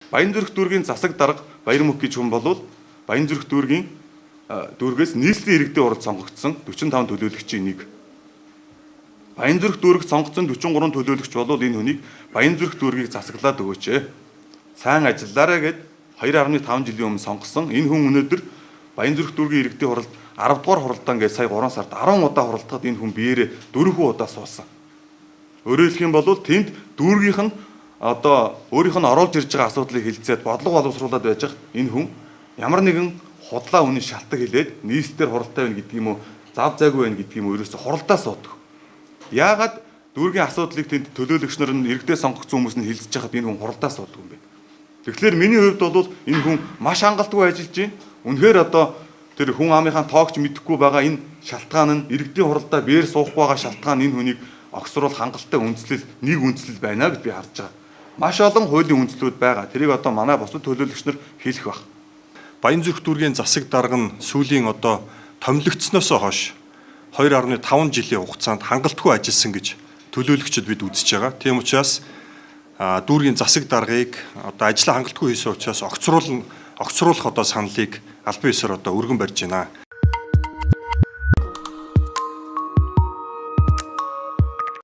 Баянзүрх дүүргийн засаг дарга Баярмөх гэж хүн болвол Баянзүрх дүүргийн дүүргээс нийслэлийн иргэдийн уралд сонгогдсон 45 төлөөлөгчийн нэг. Баянзүрх дүүрэгт сонгогдсон 43 төлөөлөгч болвол энэ хүнийг Баянзүрх дүүргийг засаглаад өгөөч. Сайн ажиллаарай гэд 2.5 жилийн өмнө сонгосон энэ хүн өнөөдөр Баянзүрх дүүргийн иргэдийн хуралд 10 дугаар хуралдаан гэж сая 3 сард 10 удаа хуралдахад энэ хүн биеэрээ 4 удаа суусан. Өөрөөр хэлэх юм бол тэнд дүүргийнх нь одоо өөрийнх нь оруулж ирж байгаа асуудлыг хэлцээд бодлого боловсруулад байж байгаа энэ хүн ямар нэгэн худлаа үнэн шалтгаан хэлээд нийслэлээр хуралтай байна гэдэг юм уу, зав зайгүй байна гэдэг юм уу, ерөөсө хуралдаа суудаг. Яагаад дүүргийн асуудлыг тэнд төлөөлөгч нар нь иргэдээ сонгогдсон хүмүүс нь хэлцэж байхад энэ хүн хуралдаа суудаг юм бэ? Тэгэхээр миний хувьд бол энэ хүн маш хангалтгүй ажиллаж байна. Үнэхээр одоо тэр хүн амынхаа тоогч мэдэхгүй байгаа энэ шалтгаан нь иргэдийн хуралдаа биеэр суухгүй байгаа шалтгаан энэ хүнийг огцруулах хангалттай нэг үндслэл байна гэж би харж байгаа. Маш олон хуулийн үндслүүд байгаа. Тэрийг одоо манай бусад төлөөлөгч нар хэлэх баг. Баянзүрх дүүргийн засаг дарга нь сүүлийн одоо томилогдсноос хойш 2.5 жилийн хугацаанд хангалтгүй ажилласан гэж төлөөлөгчд бид үзэж байгаа. Тийм учраас дүүргийн засаг даргыг одоо ажлаа хангалтгүй хийсэн учраас огцруулах одоо саналыг албан ёсоор одоо өргөн барьж байна.